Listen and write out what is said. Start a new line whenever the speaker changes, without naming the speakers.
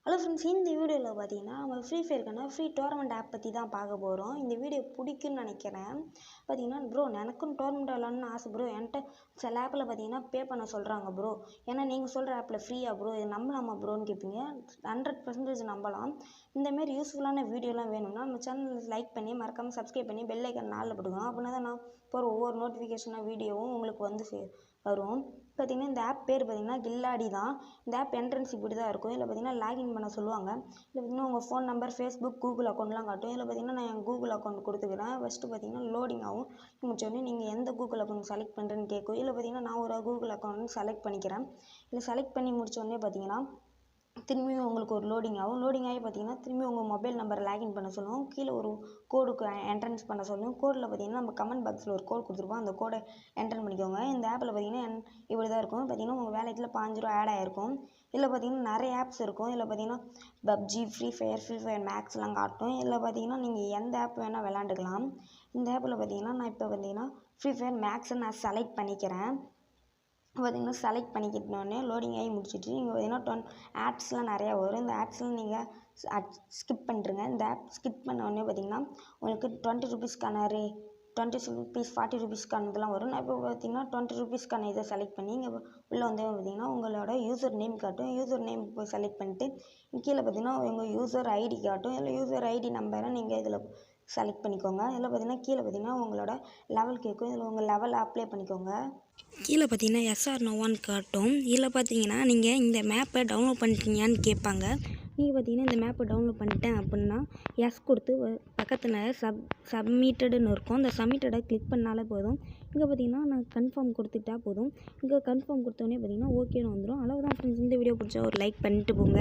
Hello friends, இந்த வீடியோவில் பார்த்தீங்கன்னா நம்ம ஃப்ரீ ஃபயருக்கான ஃப்ரீ டோர்னமெண்ட் ஆப் பற்றி தான் பார்க்க போகிறோம். இந்த வீடியோ பிடிக்குன்னு நினைக்கிறேன். பார்த்தீங்கன்னா ப்ரோ எனக்கும் டோர்னமெண்ட் விளாட்ணுன்னு ஆசை ப்ரோ. என்கிட்ட சில ஆப்பில் பார்த்தீங்கன்னா பே பண்ண சொல்கிறாங்க ப்ரோ. ஏன்னா நீங்கள் சொல்கிற ஆப்பில் ஃப்ரீயாக ப்ரோ, இது நம்பலாமா ப்ரோன்னு கேட்பீங்க. 100% நம்பலாம். இந்தமாரி யூஸ்ஃபுல்லான வீடியோலாம் வேணும்னா நம்ம சேனலில் லைக் பண்ணி மறக்காமல் சப்ஸ்கிரைப் பண்ணி பெல் ஐக்கன் நாளில் போட்டுக்கோங்க. அப்படின்னா தான் நான் போகிற ஒவ்வொரு நோட்டிஃபிகேஷனாக வீடியோவும் உங்களுக்கு வந்து வரும். பார்த்திங்கன்னா இந்த ஆப் பேர் பார்த்திங்கன்னா கில்லாடி தான். இந்த ஆப் என்ட்ரன்ஸ் இப்படி தான் இருக்கும். இதில் பார்த்திங்கன்னா லாகின் பண்ண சொல்லுவாங்க. இதில் பார்த்திங்கன்னா உங்கள் ஃபோன் நம்பர், ஃபேஸ்புக், கூகுள் அக்கௌண்ட்லாம் காட்டும். இதில் பார்த்திங்கன்னா நான் என் கூகுள் அக்கௌண்ட் கொடுத்துக்கிறேன். ஃபஸ்ட்டு பார்த்திங்கன்னா லோடிங் ஆகும். முடிச்சோடனே நீங்கள் எந்த கூகுள் அக்கௌண்ட் செலக்ட் பண்ணுறேன்னு கேட்கும். இதில் பார்த்திங்கன்னா நான் ஒரு கூகுள் அக்கௌண்ட் செலக்ட் பண்ணிக்கிறேன். இதில் செலக்ட் பண்ணி முடிச்சோடனே பார்த்திங்கன்னா திரும்பியும் உங்களுக்கு ஒரு லோடிங் ஆகும். லோடிங் ஆகி பார்த்தீங்கன்னா திரும்பி உங்கள் மொபைல் நம்பரை லாகின் பண்ண சொல்லுவோம். கீழே ஒரு கோடுக்கு என்ட்ரன்ஸ் பண்ண சொல்லுவோம். கோடில் பார்த்தீங்கன்னா நம்ம கமெண்ட் பாக்ஸில் ஒரு கோட் கொடுத்துருப்போம். அந்த கோடை என்டர் பண்ணிக்கோங்க. இந்த ஆப்பில் பார்த்தீங்கன்னா இப்படி தான் இருக்கும். பார்த்தீங்கன்னா உங்கள் வேலைக்கில் 5 ரூபா ஆட் ஆகிருக்கும். இதில் பார்த்தீங்கன்னா நிறைய ஆப்ஸ் இருக்கும். இதில் பார்த்தீங்கன்னா பப்ஜி, ஃப்ரீ ஃபயர் மேக்ஸ்லாம் காட்டும். இதில் பார்த்தீங்கன்னா நீங்கள் எந்த ஆப் வேணால் விளாண்டுக்கலாம். இந்த ஆப்பில் பார்த்தீங்கன்னா நான் இப்போ பார்த்தீங்கன்னா ஃப்ரீ ஃபயர் மேக்ஸை நான் செலக்ட் பண்ணிக்கிறேன். பார்த்திங்கன்னா செலக்ட் பண்ணிக்கிட்டோடனே லோடிங் ஆகி முடிச்சிட்டு நீங்கள் பார்த்திங்கன்னா ஆப்ஸ்லாம் நிறையா வரும். இந்த ஆப்ஸ்லாம் நீங்கள் ஸ்கிப் பண்ணிட்டுருங்க. இந்த ஆப் ஸ்கிப் பண்ண உடனே பார்த்திங்கன்னா உங்களுக்கு 20 ரூபீஸ்க்கான 20 ரூபீஸ் 40 ரூபீஸ்க்கானதெல்லாம் வரும். நான் இப்போ பார்த்திங்கன்னா 20 ரூபீஸ்க்கான இதை செலக்ட் பண்ணி இங்கே உள்ளே வந்து பார்த்திங்கன்னா உங்களோட யூசர் நேம் காட்டும். யூசர் நேம் போய் செலக்ட் பண்ணிட்டு கீழே பார்த்திங்கன்னா உங்கள் யூசர் ஐடி காட்டும். இதில் யூசர் ஐடி நம்பரை நீங்கள் இதில் செலக்ட் பண்ணிக்கோங்க. இதில் பார்த்திங்கன்னா கீழே பார்த்திங்கன்னா உங்களோட லெவல் கேட்கும். இதில் உங்கள் லெவல் அப்ளை பண்ணிக்கோங்க. கீழே பார்த்தீங்கன்னா எஸ்ஆர் நோவான்னு காட்டும். இதில் பார்த்தீங்கன்னா நீங்கள் இந்த மேப்பை டவுன்லோட் பண்ணிட்டீங்கன்னு கேட்பாங்க. நீங்கள் பார்த்தீங்கன்னா இந்த மேப்பை டவுன்லோட் பண்ணிட்டேன் அப்படின்னா எஸ் கொடுத்து பக்கத்தில் சப்மிட்டடுன்னு இருக்கும். அந்த சப்மிட்டடை கிளிக் பண்ணாலே போதும். இங்கே பார்த்தீங்கன்னா நான் கன்ஃபார்ம் கொடுத்துட்டா போதும். இங்கே கன்ஃபார்ம் கொடுத்தோடனே பார்த்தீங்கன்னா ஓகேன்னு வந்துடும். அவ்வளோதான் ஃப்ரெண்ட்ஸ். இந்த வீடியோ பிடிச்சா ஒரு லைக் பண்ணிட்டு போங்க.